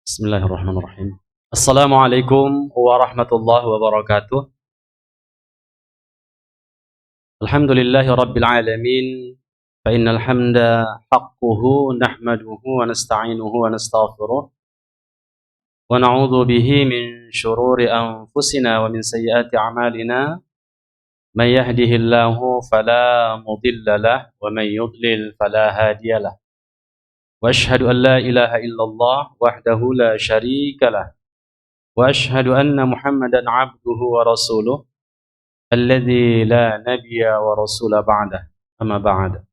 Bismillahirrahmanirrahim. Assalamualaikum warahmatullahi wabarakatuh. Alhamdulillahi rabbil alamin. Fa innal hamda haqquhu nahmaduhu wa nasta'inuhu wa nastaghfiruh wa na'udzu bihi min shururi anfusina wa min sayyiati a'malina. Man yahdihillahu fala mudilla lahu wa man yudlil fala hadiya lahu. Wa asyhadu an la ilaha illallah wahdahu la syarika lahu. Wa asyhadu anna Muhammadan 'abduhu wa rasuluh alladzi la nabiyya wa rasula ba'dah. Amma ba'd.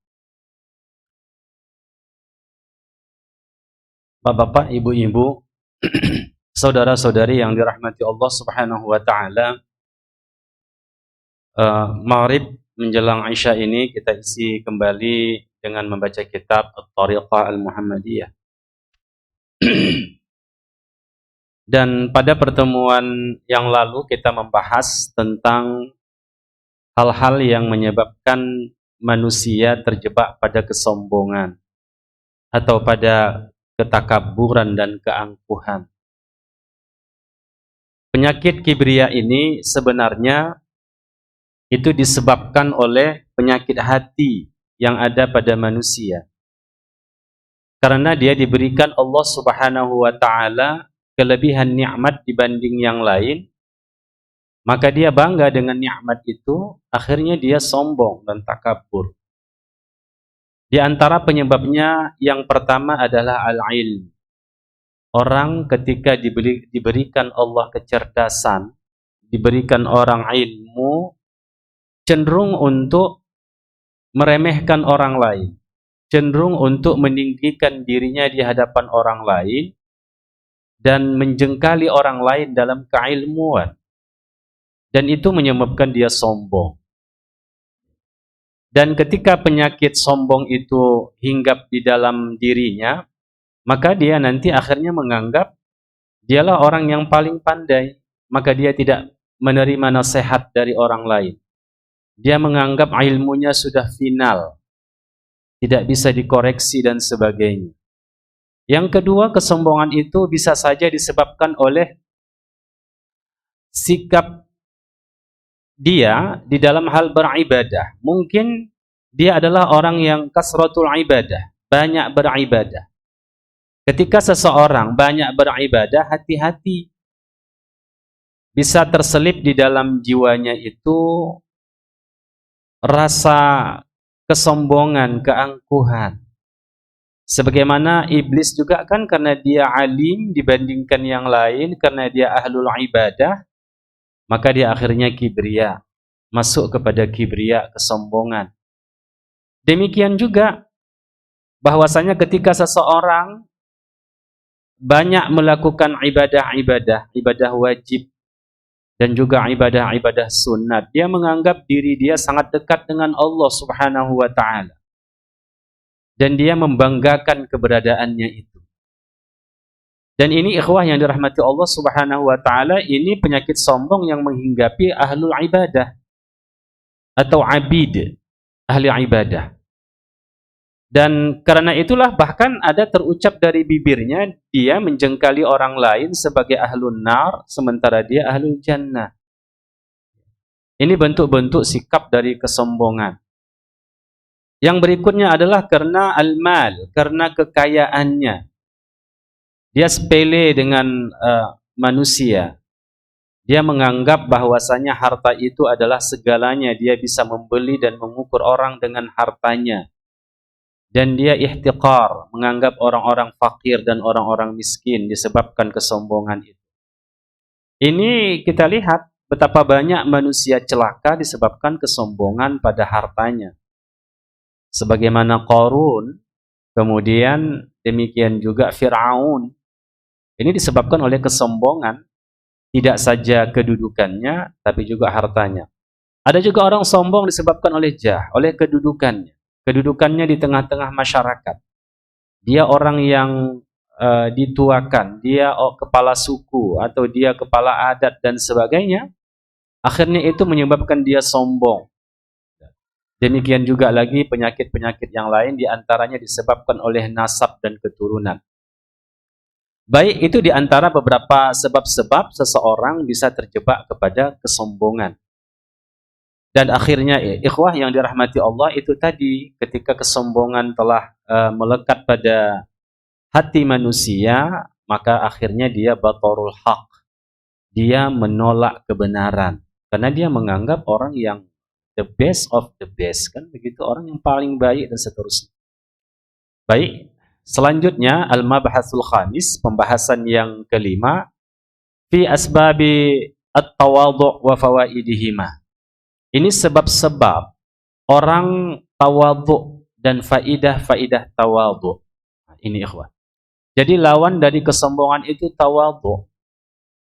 Bapak-bapak, ibu-ibu, saudara-saudari yang dirahmati Allah Subhanahu wa taala, maghrib menjelang Isya ini kita isi kembali dengan membaca kitab At-Thariqah Al-Muhammadiyah. Dan pada pertemuan yang lalu kita membahas tentang hal-hal yang menyebabkan manusia terjebak pada kesombongan atau pada ketakaburan dan keangkuhan. Penyakit kibria ini sebenarnya itu disebabkan oleh penyakit hati yang ada pada manusia. Karena dia diberikan Allah Subhanahu wa taala kelebihan nikmat dibanding yang lain, maka dia bangga dengan nikmat itu, akhirnya dia sombong dan takabur. Di antara penyebabnya yang pertama adalah al-ilm. Orang ketika diberikan Allah kecerdasan, diberikan orang ilmu, cenderung untuk meremehkan orang lain, cenderung untuk meninggikan dirinya di hadapan orang lain, dan menjengkali orang lain dalam keilmuan. Dan itu menyebabkan dia sombong. Dan ketika penyakit sombong itu hinggap di dalam dirinya, maka dia nanti akhirnya menganggap dialah orang yang paling pandai, maka dia tidak menerima nasihat dari orang lain. Dia menganggap ilmunya sudah final, tidak bisa dikoreksi dan sebagainya. Yang kedua, kesombongan itu bisa saja disebabkan oleh sikap dia di dalam hal beribadah. Mungkin dia adalah orang yang kasratul ibadah, banyak beribadah. Ketika seseorang banyak beribadah, hati-hati. Bisa terselip di dalam jiwanya itu rasa kesombongan, keangkuhan. Sebagaimana iblis juga kan, karena dia alim dibandingkan yang lain, karena dia ahlul ibadah, maka dia akhirnya kibria, masuk kepada kibria, kesombongan. Demikian juga bahwasanya ketika seseorang banyak melakukan ibadah wajib dan juga ibadah sunat, dia menganggap diri dia sangat dekat dengan Allah Subhanahu wa taala. Dan dia membanggakan keberadaannya itu. Dan ini ikhwah yang dirahmati Allah Subhanahu wa taala, ini penyakit sombong yang menghinggapi ahlul ibadah atau abid, ahli ibadah. Dan karena itulah bahkan ada terucap dari bibirnya, dia menjengkali orang lain sebagai ahlun nar, sementara dia ahlul jannah. Ini bentuk-bentuk sikap dari kesombongan. Yang berikutnya adalah karena al-mal, karena kekayaannya. Dia sepele dengan manusia. Dia menganggap bahwasanya harta itu adalah segalanya. Dia bisa membeli dan mengukur orang dengan hartanya. Dan dia ihtiqar, menganggap orang-orang fakir dan orang-orang miskin disebabkan kesombongan itu. Ini kita lihat betapa banyak manusia celaka disebabkan kesombongan pada hartanya. Sebagaimana Qarun, kemudian demikian juga Fir'aun. Ini disebabkan oleh kesombongan, tidak saja kedudukannya, tapi juga hartanya. Ada juga orang sombong disebabkan oleh jah, oleh kedudukannya. Kedudukannya di tengah-tengah masyarakat. Dia orang yang dituakan, dia kepala suku, atau dia kepala adat dan sebagainya. Akhirnya itu menyebabkan dia sombong. Demikian juga lagi penyakit-penyakit yang lain, diantaranya disebabkan oleh nasab dan keturunan. Baik, itu di antara beberapa sebab-sebab seseorang bisa terjebak kepada kesombongan. Dan akhirnya ikhwah yang dirahmati Allah, itu tadi ketika kesombongan telah melekat pada hati manusia, maka akhirnya dia batarul haq. Dia menolak kebenaran karena dia menganggap orang yang the best of the best, kan begitu, orang yang paling baik dan seterusnya. Baik, selanjutnya al-mabhasul khamis, pembahasan yang kelima, fi asbabi at-tawadhu' wa fawaidihima. Ini sebab-sebab orang tawadhu' dan faidah-faidah tawadhu'. Ini ikhwan. Jadi lawan dari kesombongan itu tawadhu'.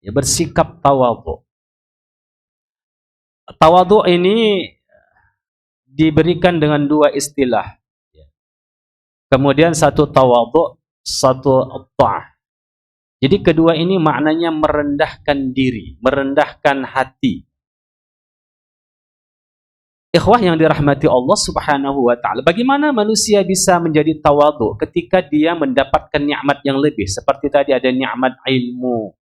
Ya, bersikap tawadhu'. Tawadhu' ini diberikan dengan dua istilah. Kemudian satu tawadhu', satu ta'ah. Jadi kedua ini maknanya merendahkan diri, merendahkan hati. Ikhwah yang dirahmati Allah Subhanahu wa taala, bagaimana manusia bisa menjadi tawadhu ketika dia mendapatkan nikmat yang lebih? Seperti tadi ada nikmat ilmu,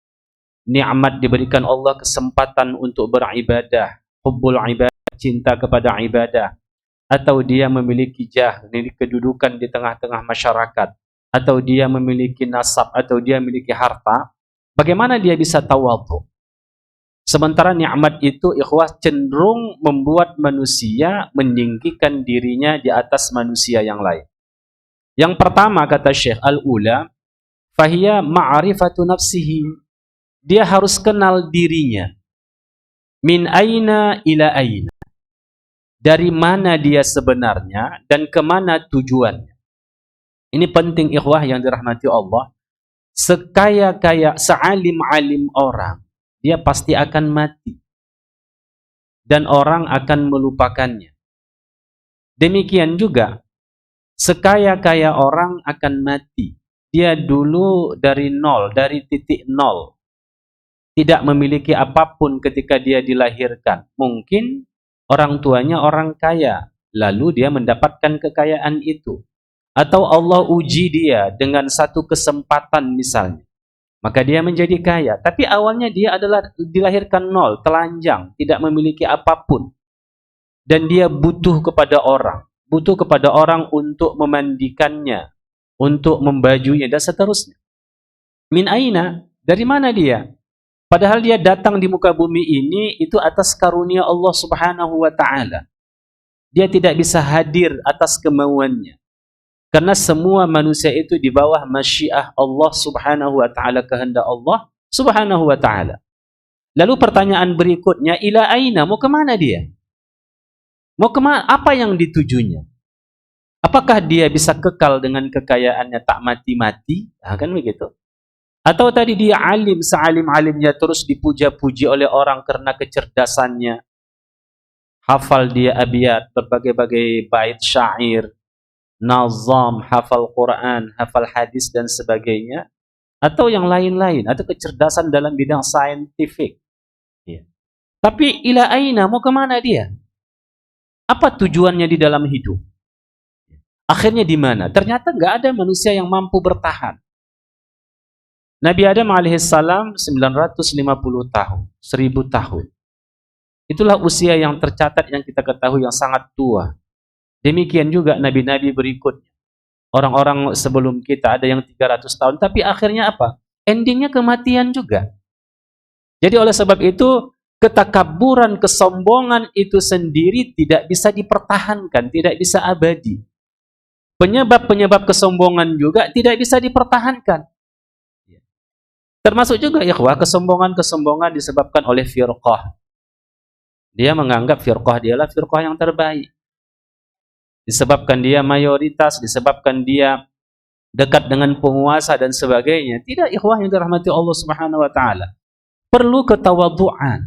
nikmat diberikan Allah kesempatan untuk beribadah, hubbul ibadah, cinta kepada ibadah, atau dia memiliki jah, memiliki kedudukan di tengah-tengah masyarakat, atau dia memiliki nasab, atau dia memiliki harta. Bagaimana dia bisa tawadhu? Sementara nikmat itu ikhwah cenderung membuat manusia meninggikan dirinya di atas manusia yang lain. Yang pertama kata Syekh al-ula, fahiya ma'rifatu nafsihi. Dia harus kenal dirinya. Min aina ila aina. Dari mana dia sebenarnya dan kemana tujuannya. Ini penting ikhwah yang dirahmati Allah. Sekaya-kaya, sealim-alim orang, dia pasti akan mati. Dan orang akan melupakannya. Demikian juga, sekaya-kaya orang akan mati. Dia dulu dari nol, dari titik nol. Tidak memiliki apapun ketika dia dilahirkan. Mungkin orang tuanya orang kaya, lalu dia mendapatkan kekayaan itu. Atau Allah uji dia dengan satu kesempatan misalnya. Maka dia menjadi kaya. Tapi awalnya dia adalah dilahirkan nol, telanjang, tidak memiliki apapun. Dan dia butuh kepada orang. Butuh kepada orang untuk memandikannya, untuk membajunya, dan seterusnya. Min aina? Dari mana dia? Padahal dia datang di muka bumi ini, itu atas karunia Allah Subhanahu wa ta'ala. Dia tidak bisa hadir atas kemauannya. Karena semua manusia itu di bawah masyiah Allah Subhanahu wa taala, kehendak Allah Subhanahu wa taala. Lalu pertanyaan berikutnya, ila aina, mau kemana dia? Mau kemana? Apa yang ditujunya? Apakah dia bisa kekal dengan kekayaannya tak mati-mati? Nah, kan begitu. Atau tadi dia alim, sealim-alimnya terus dipuja-puji oleh orang karena kecerdasannya. Hafal dia abiyat, berbagai-bagai bait syair, nazam, hafal Quran, hafal hadis dan sebagainya, atau yang lain-lain, atau kecerdasan dalam bidang saintifik. Ya. Tapi ila aina, mau kemana dia? Apa tujuannya di dalam hidup? Akhirnya di mana? Ternyata nggak ada manusia yang mampu bertahan. Nabi Adam alaihissalam 950 tahun, 1000 tahun. Itulah usia yang tercatat yang kita ketahui yang sangat tua. Demikian juga nabi-nabi berikutnya. Orang-orang sebelum kita ada yang 300 tahun, tapi akhirnya apa? Endingnya kematian juga. Jadi oleh sebab itu, ketakaburan, kesombongan itu sendiri tidak bisa dipertahankan, tidak bisa abadi. Penyebab-penyebab kesombongan juga tidak bisa dipertahankan. Termasuk juga ikhwah, kesombongan-kesombongan disebabkan oleh firqah. Dia menganggap firqah dialah firqah yang terbaik. Disebabkan dia mayoritas, disebabkan dia dekat dengan penguasa dan sebagainya. Tidak, ikhwah yang dirahmati Allah Subhanahu wa taala. Perlu ketawadhu'an.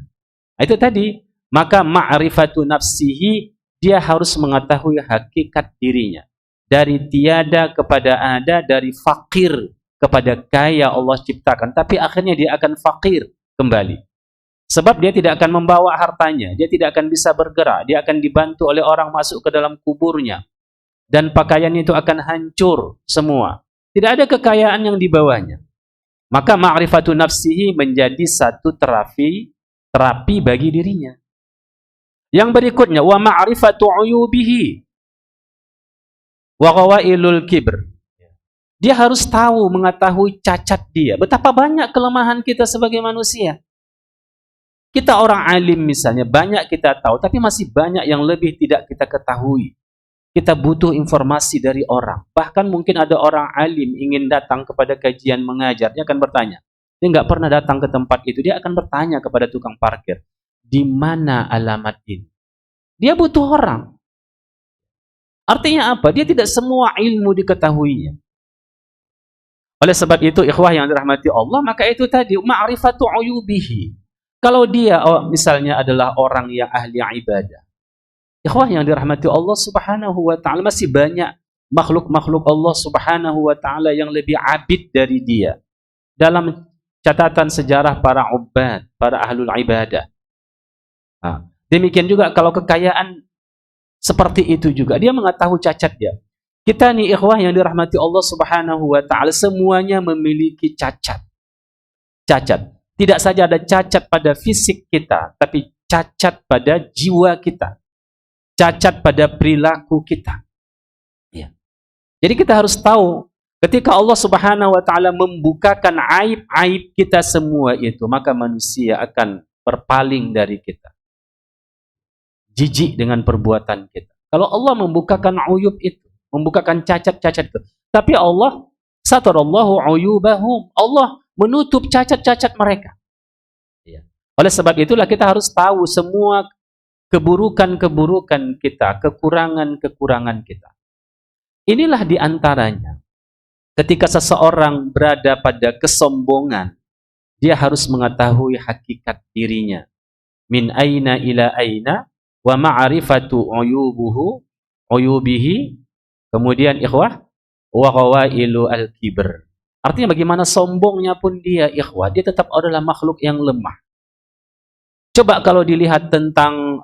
Itu tadi, maka ma'rifatu nafsihi, dia harus mengetahui hakikat dirinya. Dari tiada kepada ada, dari fakir kepada kaya Allah ciptakan, tapi akhirnya dia akan fakir kembali. Sebab dia tidak akan membawa hartanya, dia tidak akan bisa bergerak, dia akan dibantu oleh orang masuk ke dalam kuburnya. Dan pakaian itu akan hancur semua. Tidak ada kekayaan yang dibawanya. Maka ma'rifatu nafsihi menjadi satu terapi bagi dirinya. Yang berikutnya, wa ma'rifatu uyubihi wa ghawailul kibr. Dia harus tahu, mengetahui cacat dia. Betapa banyak kelemahan kita sebagai manusia. Kita orang alim misalnya, banyak kita tahu, tapi masih banyak yang lebih tidak kita ketahui. Kita butuh informasi dari orang. Bahkan mungkin ada orang alim ingin datang kepada kajian mengajar, dia akan bertanya. Dia nggak pernah datang ke tempat itu, dia akan bertanya kepada tukang parkir, di mana alamat ini? Dia butuh orang. Artinya apa? Dia tidak semua ilmu diketahuinya. Oleh sebab itu, ikhwah yang dirahmati Allah, maka itu tadi, ma'rifatu uyubihi. Kalau dia misalnya adalah orang yang ahli ibadah, ikhwah yang dirahmati Allah subhanahu wa ta'ala, masih banyak makhluk-makhluk Allah subhanahu wa ta'ala yang lebih abid dari dia. Dalam catatan sejarah para ubad, para ahlul ibadah. Nah, demikian juga kalau kekayaan seperti itu juga, dia mengetahui cacat dia. Kita nih ikhwah yang dirahmati Allah subhanahu wa ta'ala, semuanya memiliki cacat. Cacat. Tidak saja ada cacat pada fisik kita, tapi cacat pada jiwa kita. Cacat pada perilaku kita. Ya. Jadi kita harus tahu, ketika Allah subhanahu wa ta'ala membukakan aib-aib kita semua itu, maka manusia akan berpaling dari kita. Jijik dengan perbuatan kita. Kalau Allah membukakan uyub itu, membukakan cacat-cacat itu, tapi Allah satarallahu uyubahum, Allah menutup cacat-cacat mereka. Ya. Oleh sebab itulah kita harus tahu semua keburukan-keburukan kita, kekurangan-kekurangan kita. Inilah diantaranya. Ketika seseorang berada pada kesombongan, dia harus mengetahui hakikat dirinya. Min aina ila aina wa ma'rifatu uyubihi. Kemudian ikhwah, wa qawailu al-kibr. Artinya bagaimana sombongnya pun dia ikhwah, dia tetap adalah makhluk yang lemah. Coba kalau dilihat tentang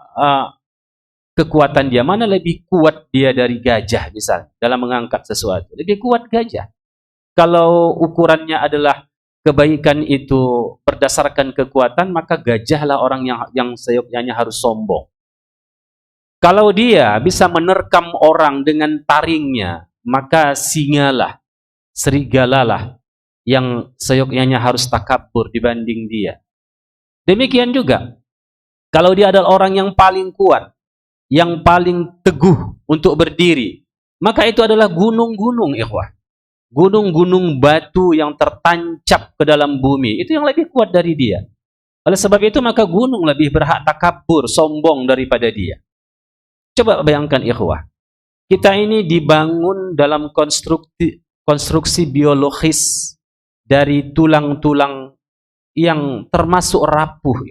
kekuatan dia, mana lebih kuat dia dari gajah misalnya dalam mengangkat sesuatu? Lebih kuat gajah. Kalau ukurannya adalah kebaikan itu berdasarkan kekuatan, maka gajahlah orang yang seyogyanya harus sombong. Kalau dia bisa menerkam orang dengan taringnya, maka singalah, serigalalah yang seyogyanya harus takabur dibanding dia. Demikian juga, kalau dia adalah orang yang paling kuat, yang paling teguh untuk berdiri, maka itu adalah gunung-gunung, ikhwah. Gunung-gunung batu yang tertancap ke dalam bumi, itu yang lebih kuat dari dia. Oleh sebab itu, maka gunung lebih berhak takabur, sombong daripada dia. Coba bayangkan ikhwah, kita ini dibangun dalam konstruksi biologis dari tulang-tulang yang termasuk rapuh.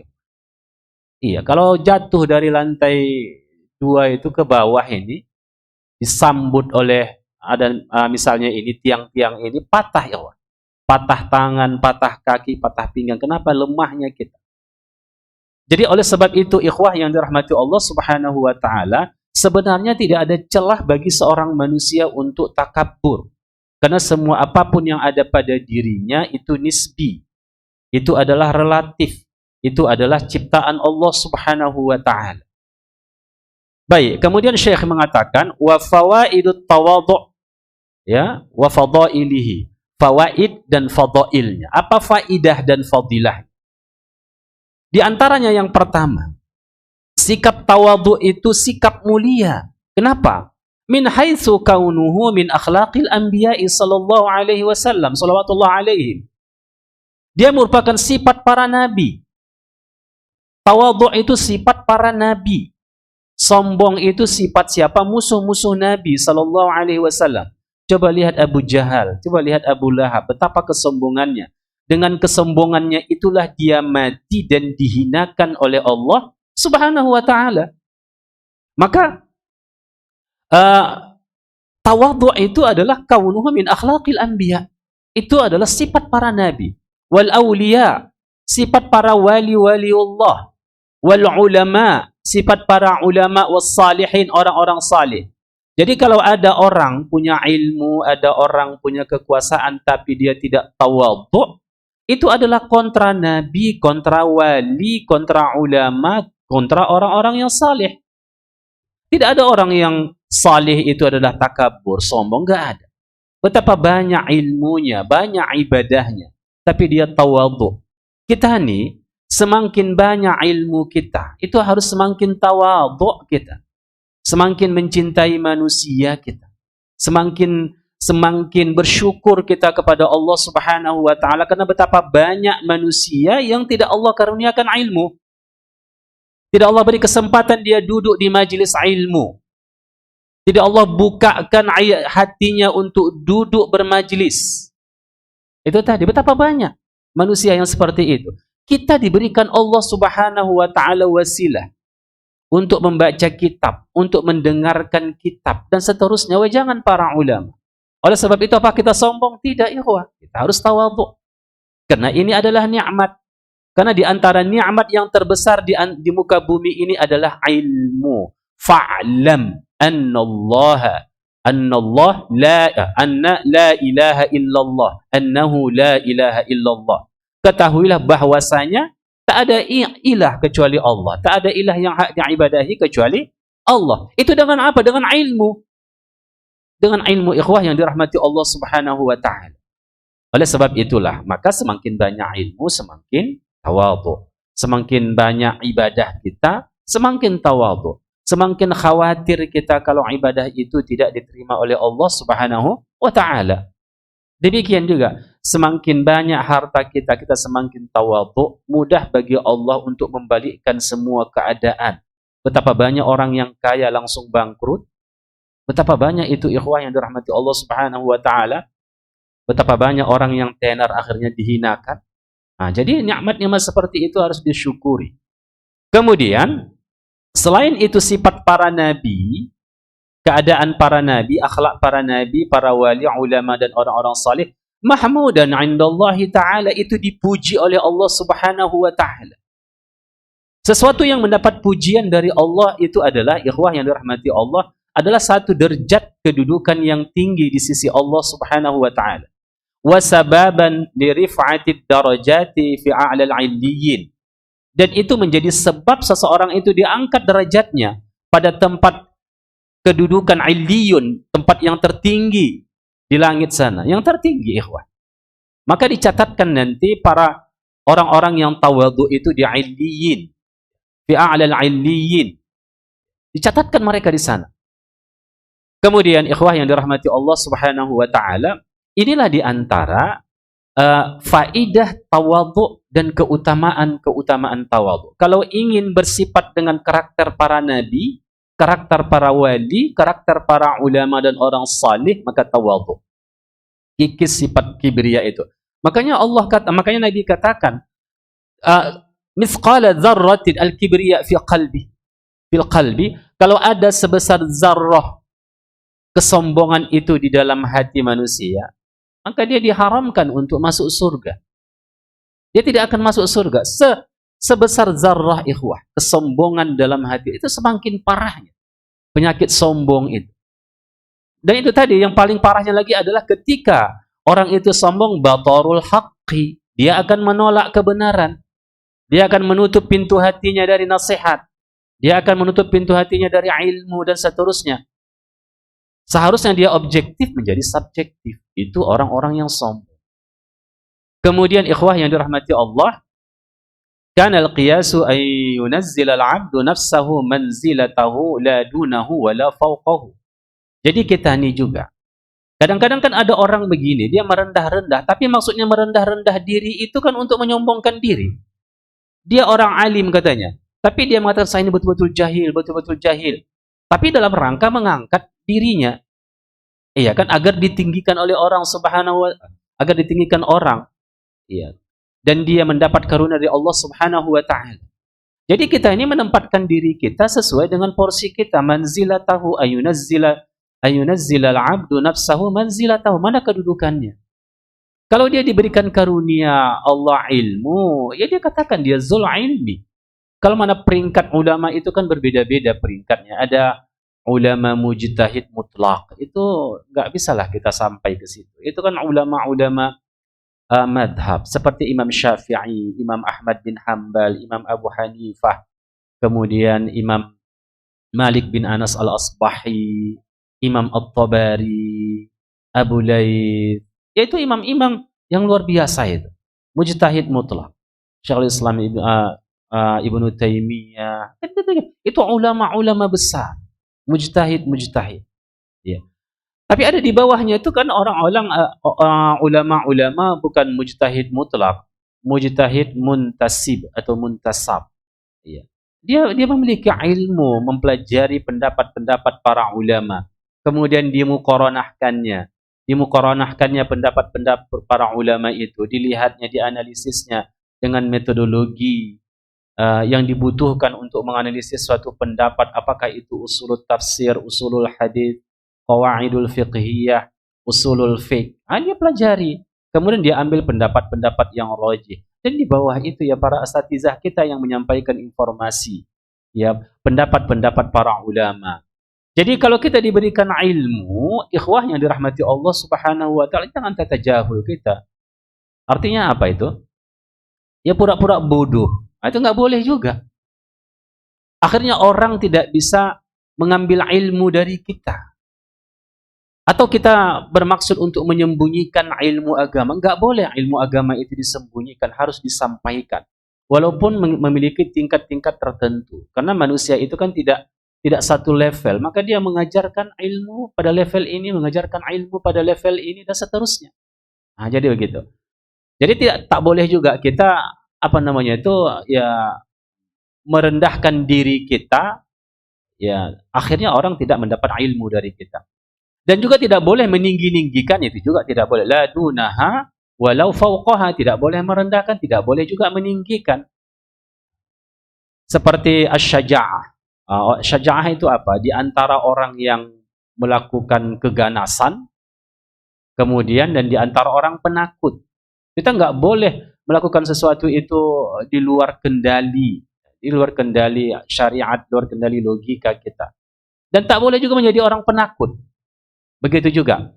Iya, kalau jatuh dari lantai 2 itu ke bawah ini, disambut oleh misalnya ini tiang-tiang ini patah ya, patah tangan, patah kaki, patah pinggang. Kenapa? Lemahnya kita. Jadi oleh sebab itu ikhwah yang dirahmati Allah subhanahu wa ta'ala, sebenarnya tidak ada celah bagi seorang manusia untuk takabur. Karena semua apapun yang ada pada dirinya itu nisbi. Itu adalah relatif. Itu adalah ciptaan Allah subhanahu wa ta'ala. Baik, kemudian Syekh mengatakan wa fawaidut tawadhu', ya, wa fadailihi. Fawaid dan fadailnya. Apa faidah dan fadilah? Di antaranya yang pertama, sikap tawadhu itu sikap mulia. Kenapa? Min haitsu kaunuhu min akhlaqil anbiya'i sallallahu alaihi wasallam, salawatullah alaihim. Dia merupakan sifat para nabi. Tawadhu itu sifat para nabi. Sombong itu sifat siapa? Musuh-musuh Nabi sallallahu alaihi wasallam. Coba lihat Abu Jahal, coba lihat Abu Lahab, betapa kesombongannya. Dengan kesombongannya itulah dia mati dan dihinakan oleh Allah subhanahu wa ta'ala. Maka tawadhu itu adalah kaunuhu min akhlaqil anbiya. Itu adalah sifat para nabi. Wal awliya, sifat para wali-wali Allah. Wal ulama, sifat para ulama was salihin, orang-orang salih. Jadi kalau ada orang punya ilmu, ada orang punya kekuasaan tapi dia tidak tawadhu, itu adalah kontra nabi, kontra wali, kontra ulama, kontra orang-orang yang saleh. Tidak ada orang yang saleh itu adalah takabur, sombong, enggak ada. Betapa banyak ilmunya, banyak ibadahnya, tapi dia tawadhu. Kita nih, semakin banyak ilmu kita, itu harus semakin tawadhu kita. Semakin mencintai manusia kita. Semakin bersyukur kita kepada Allah Subhanahu wa taala karena betapa banyak manusia yang tidak Allah karuniakan ilmu. Tidak Allah beri kesempatan dia duduk di majelis ilmu. Tidak Allah bukakan hatinya untuk duduk bermajlis. Itu tadi, betapa banyak manusia yang seperti itu. Kita diberikan Allah Subhanahu wa taala wasilah untuk membaca kitab, untuk mendengarkan kitab dan seterusnya. Jangan para ulama. Oleh sebab itu apa kita sombong? Tidak, ikhwah. Kita harus tawadhu. Karena ini adalah nikmat. Karena di antara nikmat yang terbesar di muka bumi ini adalah ilmu. Fa'lam anna la ilaha illallah, annahu la ilaha illallah. Ketahuilah bahwasanya tak ada ilah kecuali Allah, tak ada ilah yang hak diibadahi kecuali Allah. Itu dengan apa? Dengan ilmu. Dengan ilmu, ikhwah yang dirahmati Allah Subhanahu wa taala. Oleh sebab itulah, maka semakin banyak ilmu, semakin tawadhu. Semakin banyak ibadah kita, semakin tawadhu. Semakin khawatir kita kalau ibadah itu tidak diterima oleh Allah Subhanahu wa taala. Demikian juga, semakin banyak harta kita, kita semakin tawadhu, mudah bagi Allah untuk membalikkan semua keadaan. Betapa banyak orang yang kaya langsung bangkrut. Betapa banyak itu ikhwah yang dirahmati Allah Subhanahu wa taala. Betapa banyak orang yang tenar akhirnya dihinakan. Nah, jadi nikmat-nikmat seperti itu harus disyukuri. Kemudian, selain itu sifat para nabi, keadaan para nabi, akhlak para nabi, para wali, ulama dan orang-orang saleh, mahmudan 'indallahi ta'ala, itu dipuji oleh Allah Subhanahu wa taala. Sesuatu yang mendapat pujian dari Allah itu adalah, ikhwah yang dirahmati Allah, adalah satu derajat kedudukan yang tinggi di sisi Allah Subhanahu wa taala. Wa sababan li rif'atid darajati fi a'lal 'illiyyin. Dan itu menjadi sebab seseorang itu diangkat derajatnya pada tempat kedudukan illiyun, tempat yang tertinggi di langit sana, yang tertinggi, ikhwah. Maka dicatatkan nanti para orang-orang yang tawadhu itu di illiyyin, fi a'lal 'illiyyin. Dicatatkan mereka di sana. Kemudian ikhwah yang dirahmati Allah Subhanahu wa taala, inilah di antara faidah tawadhu dan keutamaan tawadhu. Kalau ingin bersifat dengan karakter para nabi, karakter para wali, karakter para ulama dan orang salih, maka tawadhu. Kikis sifat kibria itu. Makanya Nabi katakan, mithqala dzarratin al-kibriya fi qalbi. Fil qalbi, kalau ada sebesar zarrah kesombongan itu di dalam hati manusia, maka dia diharamkan untuk masuk surga. Dia tidak akan masuk surga. Sebesar zarrah, ikhwah, kesombongan dalam hati itu semakin parahnya penyakit sombong itu. Dan itu tadi, yang paling parahnya lagi adalah ketika orang itu sombong, batarul haqqi, dia akan menolak kebenaran. Dia akan menutup pintu hatinya dari nasihat. Dia akan menutup pintu hatinya dari ilmu dan seterusnya. Seharusnya dia objektif menjadi subjektif. Itu orang-orang yang sombong. Kemudian ikhwah yang dirahmati Allah, kana al-qiyasu ay yunazzila al-'abdu nafsahu manzilatahu la dunahu wa la fawqahu. Jadi kita ini juga, kadang-kadang kan ada orang begini, dia merendah-rendah, tapi maksudnya merendah-rendah diri itu kan untuk menyombongkan diri. Dia orang alim katanya, tapi dia mengatakan saya ini betul-betul jahil, betul-betul jahil. Tapi dalam rangka mengangkat dirinya, iya kan, agar ditinggikan oleh orang Subhanahu wa, agar ditinggikan orang, iya, dan dia mendapat karunia dari Allah Subhanahu wa taala. Jadi kita ini menempatkan diri kita sesuai dengan porsi kita. Manzilatahu ayunazzila al-'abdu nafsahu manzilatahu, mana kedudukannya. Kalau dia diberikan karunia Allah ilmu, ya dia katakan dia zul ilmi. Kalau mana peringkat ulama itu kan berbeda-beda peringkatnya. Ada ulama mujtahid mutlak, itu nggak bisalah kita sampai ke situ. Itu kan ulama-ulama madhab seperti Imam Syafi'i, Imam Ahmad bin Hanbal, Imam Abu Hanifah, kemudian Imam Malik bin Anas al-Asbahi, Imam At-Tabari, Abu Laith, yaitu imam-imam yang luar biasa itu. Mujtahid mutlak. Syekhul Islam Ibnu Taimiyah, itu ulama-ulama besar. Mujtahid. Ya. Tapi ada di bawahnya itu kan orang-orang ulama-ulama bukan mujtahid mutlak, mujtahid muntasib atau muntasab. Ya. Dia memiliki ilmu, mempelajari pendapat-pendapat para ulama. Kemudian dimuqaranahkannya pendapat-pendapat para ulama itu, dilihatnya, dianalisisnya dengan metodologi yang dibutuhkan untuk menganalisis suatu pendapat, apakah itu usulul tafsir, usulul hadis, qawaidul fiqhiyah, usulul fiqh. Dia pelajari. Kemudian dia ambil pendapat-pendapat yang rajih. Dan di bawah itu ya para asatizah kita yang menyampaikan informasi, ya, pendapat-pendapat para ulama. Jadi kalau kita diberikan ilmu, ikhwah yang dirahmati Allah Subhanahu wa taala, jangan tatajahul kita. Artinya apa itu? Ya pura-pura bodoh. Itu nggak boleh juga. Akhirnya orang tidak bisa mengambil ilmu dari kita. Atau kita bermaksud untuk menyembunyikan ilmu agama. Enggak boleh ilmu agama itu disembunyikan, harus disampaikan. Walaupun memiliki tingkat-tingkat tertentu. Karena manusia itu kan tidak satu level. Maka dia mengajarkan ilmu pada level ini, mengajarkan ilmu pada level ini, dan seterusnya. Nah, jadi begitu. Jadi tak boleh juga kita, ya merendahkan diri kita, ya akhirnya orang tidak mendapat ilmu dari kita. Dan juga tidak boleh meninggi-ninggikan, itu juga tidak boleh. La dunaha walau fauqaha, tidak boleh merendahkan, tidak boleh juga meninggikan. Seperti asy-syaja'ah. Syaja'ah itu apa? Di antara orang yang melakukan keganasan, kemudian dan di antara orang penakut. Kita nggak boleh melakukan sesuatu itu di luar kendali syariat, di luar kendali logika kita. Dan tak boleh juga menjadi orang penakut. Begitu juga.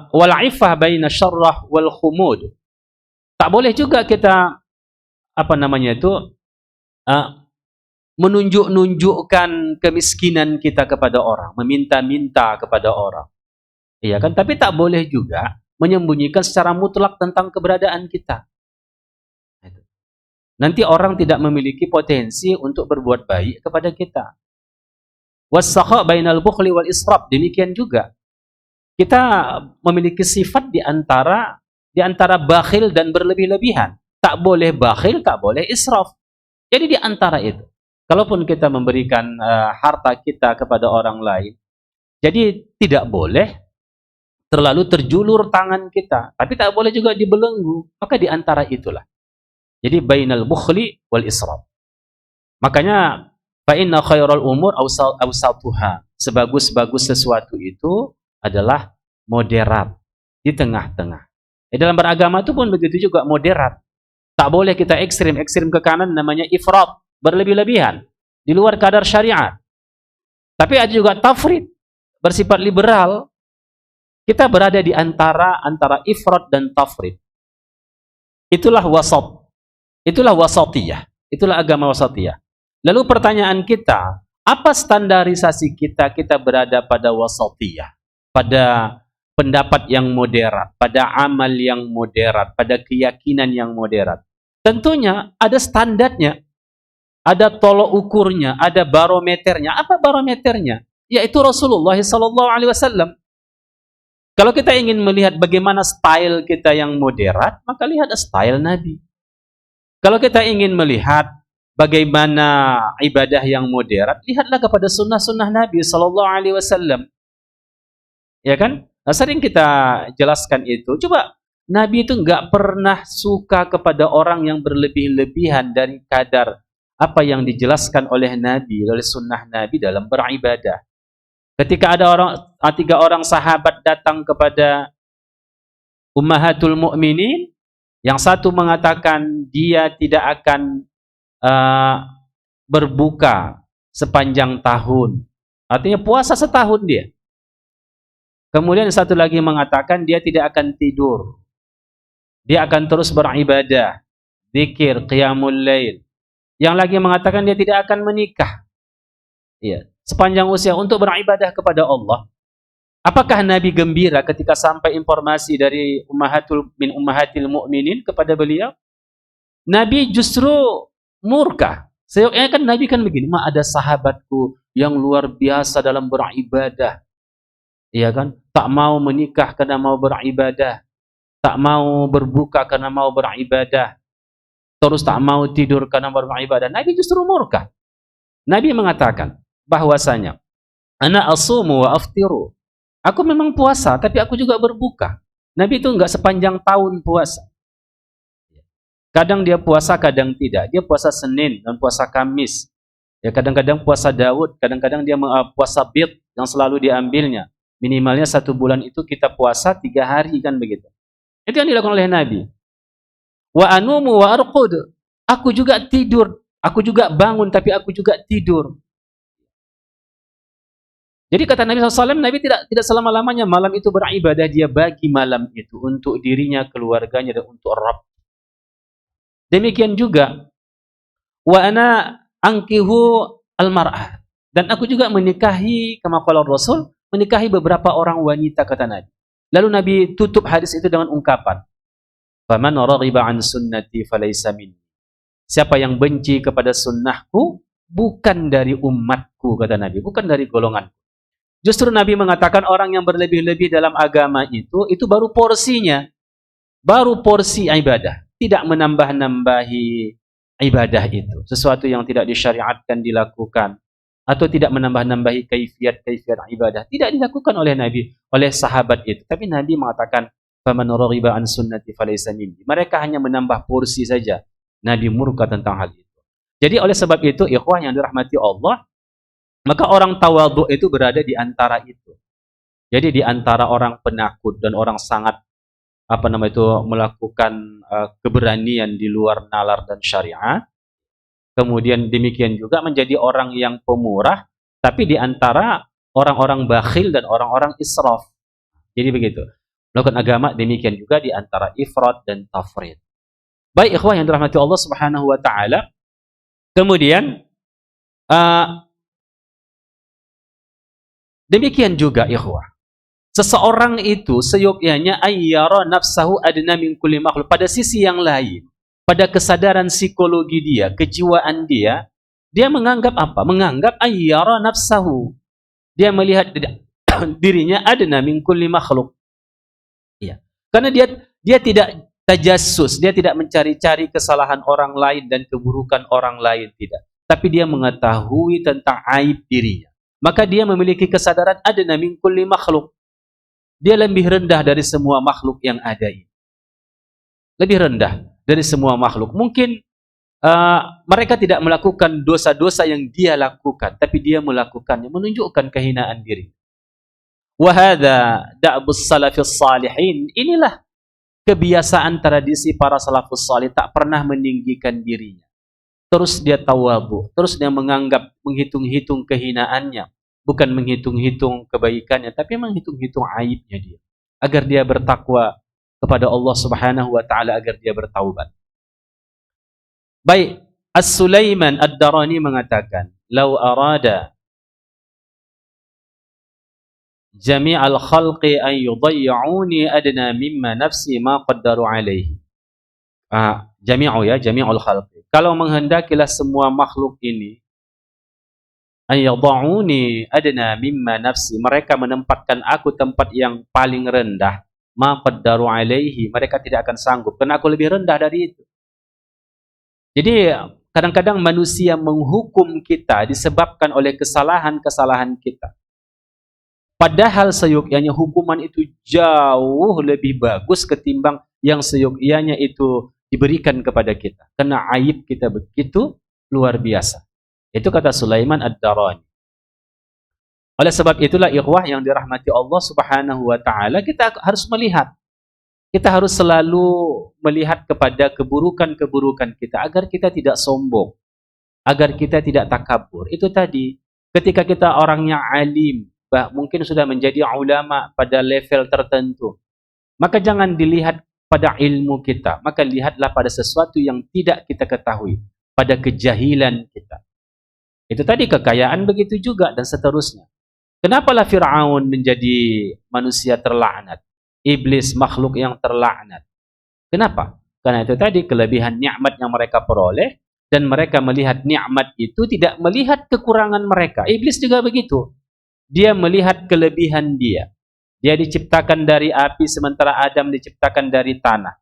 Wal ifah baina syarrah wal khumud. Tak boleh juga kita menunjuk-nunjukkan kemiskinan kita kepada orang, meminta-minta kepada orang. Iya kan? Tapi tak boleh juga menyembunyikan secara mutlak tentang keberadaan kita. Nanti orang tidak memiliki potensi untuk berbuat baik kepada kita. Was-sakha bainal bukhli wal israf, demikian juga. Kita memiliki sifat di antara bakhil dan berlebih-lebihan. Tak boleh bakhil, tak boleh israf. Jadi di antara itu. Kalaupun kita memberikan harta kita kepada orang lain, jadi tidak boleh terlalu terjulur tangan kita, tapi tak boleh juga dibelenggu. Maka di antara itulah. Jadi bainal bukhli wal israf. Makanya fa inna khairal umur awsatuha. Sebagus-bagus sesuatu itu adalah moderat, di tengah-tengah. Dalam beragama itu pun begitu juga, moderat. Tak boleh kita ekstrim ke kanan, namanya ifrat, berlebih-lebihan, di luar kadar syariat. Tapi ada juga tafrid, bersifat liberal. Kita berada di antara ifrat dan tafrid. Itulah wasat. Itulah wasatiyah. Itulah agama wasatiyah. Lalu pertanyaan kita, apa standarisasi kita berada pada wasatiyah, pada pendapat yang moderat, pada amal yang moderat, pada keyakinan yang moderat? Tentunya ada standarnya, ada tolok ukurnya, ada barometernya. Apa barometernya? Yaitu Rasulullah SAW. Kalau kita ingin melihat bagaimana style kita yang moderat, maka lihat style Nabi. Kalau kita ingin melihat bagaimana ibadah yang moderat, lihatlah kepada sunnah-sunnah Nabi SAW. Ya kan? Nah, sering kita jelaskan itu. Coba, Nabi itu nggak pernah suka kepada orang yang berlebih-lebihan dari kadar apa yang dijelaskan oleh Nabi, oleh sunnah Nabi dalam beribadah. Ketika ada 3 orang sahabat datang kepada Ummahatul Mukminin, yang satu mengatakan dia tidak akan berbuka sepanjang tahun. Artinya puasa setahun dia. Kemudian satu lagi mengatakan dia tidak akan tidur Dia akan terus beribadah, zikir, qiyamul lail. Yang lagi mengatakan dia tidak akan menikah. Ya, sepanjang usia untuk beribadah kepada Allah. Apakah Nabi gembira ketika sampai informasi dari ummahatil mukminin kepada beliau? Nabi justru murka. Seyoknya kan Nabi kan begini, ada sahabatku yang luar biasa dalam beribadah. Iya kan? Tak mau menikah karena mau beribadah. Tak mau berbuka karena mau beribadah. Terus tak mau tidur karena mau beribadah. Nabi justru murka. Nabi mengatakan bahwasanya, ana asumu wa aftiru. Aku memang puasa, tapi aku juga berbuka. Nabi itu enggak sepanjang tahun puasa. Kadang dia puasa, kadang tidak. Dia puasa Senin dan puasa Kamis. Ya, kadang-kadang puasa Daud, kadang-kadang dia puasa Bid yang selalu diambilnya. Minimalnya 1 bulan itu kita puasa 3 hari kan begitu. Itu yang dilakukan oleh Nabi. Wa anumu wa arqud. Aku juga tidur, aku juga bangun, tapi aku juga tidur. Jadi kata Nabi SAW, Nabi tidak selama-lamanya malam itu beribadah. Dia bagi malam itu untuk dirinya, keluarganya, dan untuk Rabb. Demikian juga wa ana ankihu al-mar'ah, dan aku juga menikahi, kama qala Rasul, menikahi beberapa orang wanita kata Nabi. Lalu Nabi tutup hadis itu dengan ungkapan, faman raghiba an sunnati falaysa minni. Siapa yang benci kepada sunnahku bukan dari umatku kata Nabi, bukan dari golonganku. Justru Nabi mengatakan orang yang berlebih-lebih dalam agama itu baru porsinya, baru porsi ibadah. Tidak menambah-nambahi ibadah itu. Sesuatu yang tidak disyariatkan dilakukan. Atau tidak menambah-nambahi kaifiat-kaifiat ibadah. Tidak dilakukan oleh Nabi, oleh sahabat itu. Tapi Nabi mengatakan, faman raghiba an sunnati falaysa minni. Mereka hanya menambah porsi saja. Nabi murka tentang hal itu. Jadi oleh sebab itu, ikhwah yang dirahmati Allah, maka orang tawadhu itu berada di antara itu. Jadi di antara orang penakut dan orang sangat melakukan keberanian di luar nalar dan syariat. Kemudian demikian juga menjadi orang yang pemurah, tapi di antara orang-orang bakhil dan orang-orang israf. Jadi begitu. Melakukan agama demikian juga di antara ifrat dan tafrid. Baik ikhwah yang dirahmati Allah Subhanahu wa taala. Kemudian demikian juga ikhwah, seseorang itu seyogyanya ayyara nafsahu adna min kulli makhluk. Pada sisi yang lain, pada kesadaran psikologi dia, kejiwaan dia, dia menganggap apa? Menganggap ayyara nafsahu. Dia melihat dirinya adna min kulli makhluk. Iya. Karena dia tidak tajassus, dia tidak mencari-cari kesalahan orang lain dan keburukan orang lain, tidak. Tapi dia mengetahui tentang aib dirinya. Maka dia memiliki kesadaran adna min kulli makhluk. Dia lebih rendah dari semua makhluk yang ada ini. Lebih rendah dari semua makhluk. Mungkin mereka tidak melakukan dosa-dosa yang dia lakukan, tapi dia melakukannya, menunjukkan kehinaan diri. Wa hadza da'bus salafis salihin. Inilah kebiasaan tradisi para salafus salih, tak pernah meninggikan dirinya. Terus dia tawadhu, terus dia menganggap, menghitung-hitung kehinaannya. Bukan menghitung-hitung kebaikannya, tapi menghitung-hitung aibnya dia. Agar dia bertakwa kepada Allah Subhanahu wa taala, agar dia bertaubat. Baik, As-Sulaiman Ad-Darani mengatakan, "Lau arada jami'al khalqi an yudayyi'uni adna mimma nafsi ma qaddaru alaihi." Jami'ul khalqi. Kalau menghendakilah semua makhluk ini ayyadha'uni adna mimma nafsi, mereka menempatkan aku tempat yang paling rendah, ma qaddaru alaihi, mereka tidak akan sanggup karena aku lebih rendah dari itu. Jadi kadang-kadang manusia menghukum kita disebabkan oleh kesalahan-kesalahan kita. Padahal seyogyanya hukuman itu jauh lebih bagus ketimbang yang seyogyanya itu diberikan kepada kita. Karena aib kita begitu luar biasa. Itu kata Sulaiman Ad-Darani. Oleh sebab itulah ikhwah yang dirahmati Allah Subhanahu wa taala, kita harus melihat. Kita harus selalu melihat kepada keburukan-keburukan kita agar kita tidak sombong, agar kita tidak takabur. Itu tadi, ketika kita orangnya alim, mungkin sudah menjadi ulama pada level tertentu, maka jangan dilihat pada ilmu kita, maka lihatlah pada sesuatu yang tidak kita ketahui, pada kejahilan kita. Itu tadi kekayaan begitu juga dan seterusnya. Kenapalah Fir'aun menjadi manusia terlaknat? Iblis makhluk yang terlaknat. Kenapa? Karena itu tadi kelebihan nikmat yang mereka peroleh dan mereka melihat nikmat itu tidak melihat kekurangan mereka. Iblis juga begitu. Dia melihat kelebihan dia. Dia diciptakan dari api sementara Adam diciptakan dari tanah.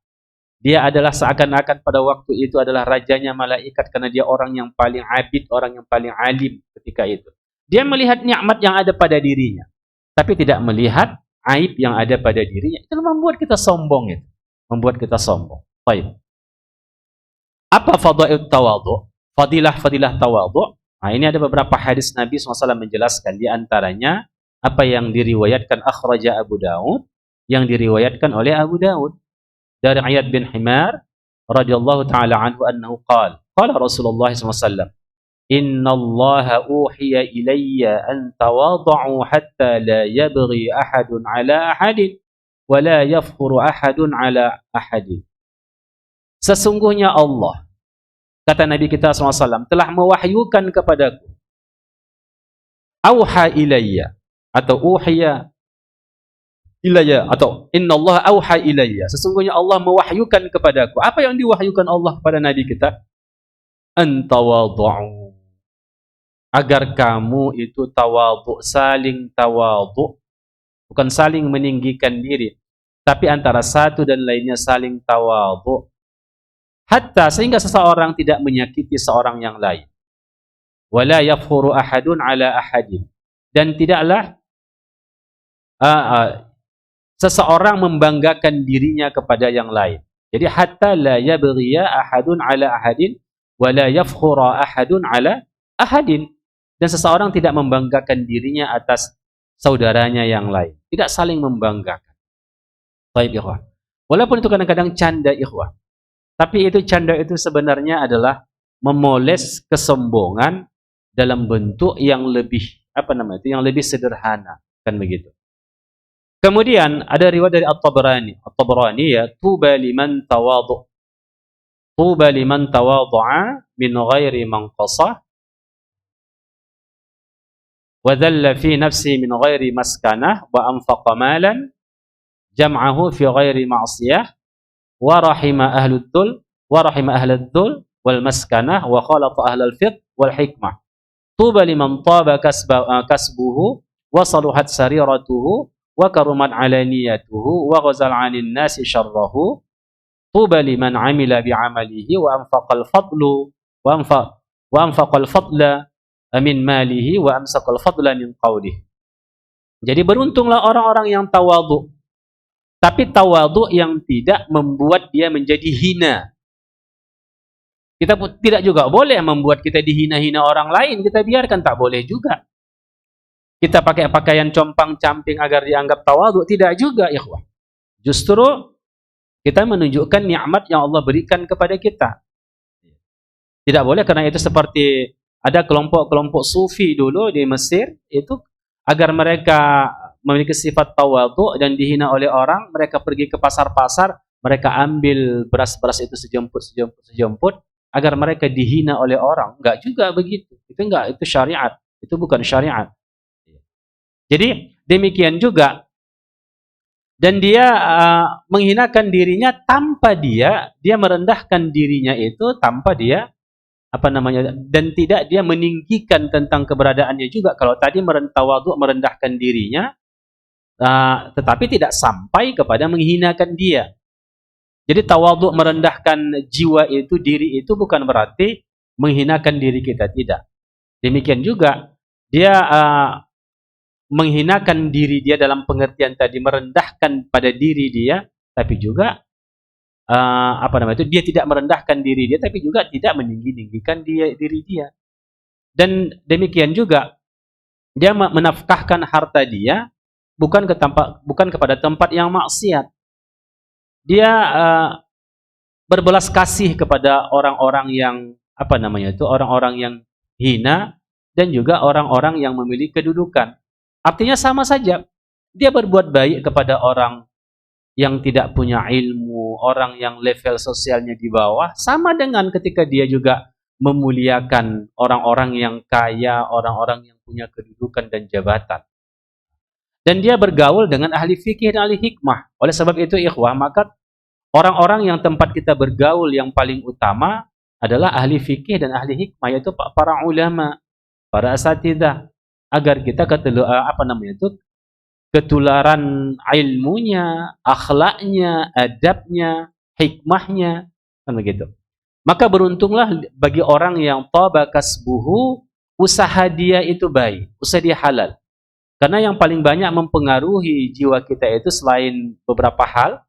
Dia adalah seakan-akan pada waktu itu adalah rajanya malaikat karena dia orang yang paling abid, orang yang paling alim ketika itu. Dia melihat nikmat yang ada pada dirinya, tapi tidak melihat aib yang ada pada dirinya. Itu membuat kita sombong itu. Membuat kita sombong. Baik. Apa fadailut tawadhu? Fadilah-fadilah tawadhu. Nah, ini ada beberapa hadis Nabi SAW menjelaskan di antaranya apa yang diriwayatkan akhraja Abu Daud, yang diriwayatkan oleh Abu Daud dari Iyad bin Himar radhiyallahu taala anhu annahu qala Rasulullah SAW, innallaha uhiya ilayya an tawadhu hatta la yabghi ahadun ala ahadin wa la yafkhuru ahadun ala ahadin. Sesungguhnya Allah, kata Nabi kita SAW, telah mewahyukan kepadaku, auha ilayya atau uhiya ilayya atau innallaha auha ilayya, sesungguhnya Allah mewahyukan kepadaku. Apa yang diwahyukan Allah kepada Nabi kita? An tawadhu, agar kamu itu tawadhu, saling tawadhu, bukan saling meninggikan diri, tapi antara satu dan lainnya saling tawadhu, hatta sehingga seseorang tidak menyakiti seorang yang lain, wala yafkhuru ahadun ala ahadin, dan tidaklah seseorang membanggakan dirinya kepada yang lain. Jadi hatta la yabghiya ahadun ala ahadin wa la yafkhura ahadun ala ahadin, dan seseorang tidak membanggakan dirinya atas saudaranya yang lain, tidak saling membanggakan. Baik ikhwah. Walaupun itu kadang-kadang canda ikhwah, tapi itu canda itu sebenarnya adalah memoles kesombongan dalam bentuk yang lebih yang lebih sederhana, kan begitu. Kemudian ada riwayat dari At-Tabrani ya, tuba liman tawadhu, tuba liman tawadhu'a min ghairi manqasah wa dhalla fi nafsi min ghairi maskanah wa anfaqa malan jam'ahu fi ghairi ma'siyah wa rahima ahlud dhul wal maskanah wa khalata ahlal fiqh wal hikmah. Tuba liman taba kasbuhu wa saluhat sariratuhu wa karumat alaniyatuhu wa ghazal 'anil nasi syarrahu. Tuba liman 'amila bi'amalihi wa anfaqal fadla min malihi wa amsakal fadla min qawlihi. Jadi beruntunglah orang-orang yang tawadhu, tapi tawadhu yang tidak membuat dia menjadi hina. Kita tidak juga boleh membuat kita dihina-hina orang lain, kita biarkan, tak boleh juga. Kita pakai pakaian compang-camping agar dianggap tawadhu, tidak juga ikhwah. Justru kita menunjukkan nikmat yang Allah berikan kepada kita. Tidak boleh, karena itu seperti ada kelompok-kelompok sufi dulu di Mesir, itu agar mereka memiliki sifat tawadhu dan dihina oleh orang, mereka pergi ke pasar-pasar, mereka ambil beras-beras itu sejemput agar mereka dihina oleh orang. Enggak juga begitu. Itu enggak, itu syariat. Itu bukan syariat. Jadi demikian juga, dan dia menghinakan dirinya tanpa dia merendahkan dirinya itu tanpa dia dan tidak dia meninggikan tentang keberadaannya juga. Kalau tadi tawadhu merendahkan dirinya, tetapi tidak sampai kepada menghinakan dia. Jadi tawadhu merendahkan jiwa itu, diri itu, bukan berarti menghinakan diri kita, tidak. Demikian juga dia menghinakan diri dia dalam pengertian tadi merendahkan pada diri dia, tapi juga dia tidak merendahkan diri dia, tapi juga tidak meninggikan diri dia. Dan demikian juga dia menafkahkan harta dia bukan kepada tempat yang maksiat. Dia berbelas kasih kepada orang-orang yang orang-orang yang hina, dan juga orang-orang yang memiliki kedudukan. Artinya sama saja, dia berbuat baik kepada orang yang tidak punya ilmu, orang yang level sosialnya di bawah, sama dengan ketika dia juga memuliakan orang-orang yang kaya, orang-orang yang punya kedudukan dan jabatan. Dan dia bergaul dengan ahli fikih dan ahli hikmah. Oleh sebab itu ikhwah, maka orang-orang yang tempat kita bergaul yang paling utama adalah ahli fikih dan ahli hikmah, yaitu para ulama, para asatidzah, agar kita ketularan ilmunya, akhlaknya, adabnya, hikmahnya, kan begitu. Maka beruntunglah bagi orang yang thaba kasbuhu, usaha dia itu baik, usaha dia halal. Karena yang paling banyak mempengaruhi jiwa kita itu selain beberapa hal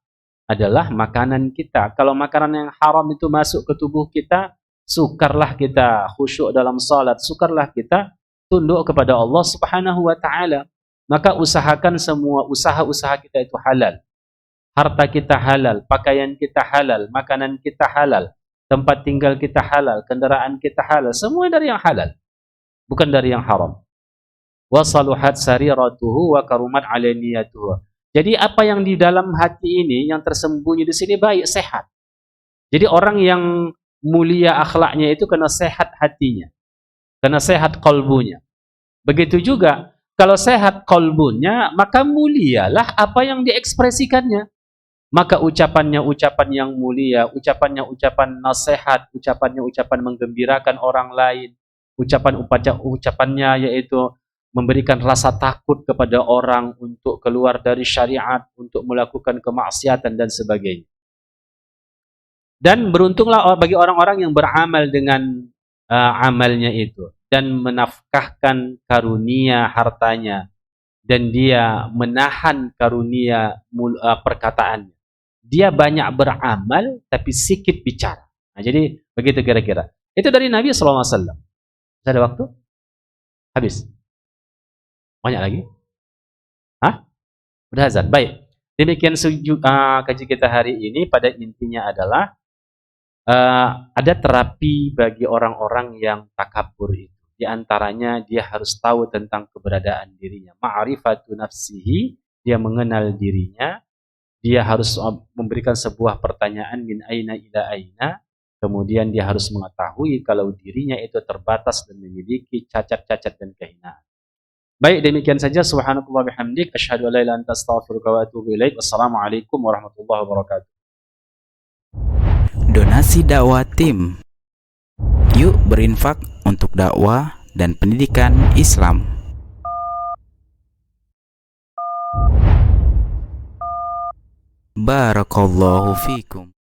adalah makanan kita. Kalau makanan yang haram itu masuk ke tubuh kita, sukarlah kita khusyuk dalam salat, sukarlah kita tunduk kepada Allah Subhanahu wa taala. Maka usahakan semua usaha-usaha kita itu halal. Harta kita halal, pakaian kita halal, makanan kita halal, tempat tinggal kita halal, kendaraan kita halal, semua dari yang halal, bukan dari yang haram. Wa saluhat sariratuhu wa karumat alaniyatuhu. Jadi apa yang di dalam hati ini, yang tersembunyi di sini baik, sehat. Jadi orang yang mulia akhlaknya itu kena sehat hatinya, kena sehat qalbunya. Begitu juga kalau sehat qalbunya, maka mulialah apa yang diekspresikannya. Maka ucapannya ucapan yang mulia, ucapannya ucapan nasihat, ucapannya ucapan menggembirakan orang lain, ucapannya yaitu memberikan rasa takut kepada orang untuk keluar dari syariat, untuk melakukan kemaksiatan dan sebagainya. Dan beruntunglah bagi orang-orang yang beramal dengan amalnya itu dan menafkahkan karunia hartanya, dan dia menahan karunia perkataannya. Dia banyak beramal tapi sedikit bicara. Nah, jadi begitu kira-kira. Itu dari Nabi SAW. Ada waktu? Habis? Banyak lagi? Hah? Udah azan. Baik. Demikian kaji kita hari ini. Pada intinya adalah ada terapi bagi orang-orang yang takabur itu. Di antaranya dia harus tahu tentang keberadaan dirinya. Ma'rifatu nafsihi, dia mengenal dirinya. Dia harus memberikan sebuah pertanyaan min aina ila aina. Kemudian dia harus mengetahui kalau dirinya itu terbatas dan memiliki cacat-cacat dan kehinaan. Baik, demikian saja. Subhanakallah bihamdik, asyhadu an la ilaha illa anta, astaghfiruka wa atubu ilaik. Wassalamualaikum warahmatullahi wabarakatuh. Donasi dakwah tim. Yuk berinfak untuk dakwah dan pendidikan Islam. Barakallahu fikum.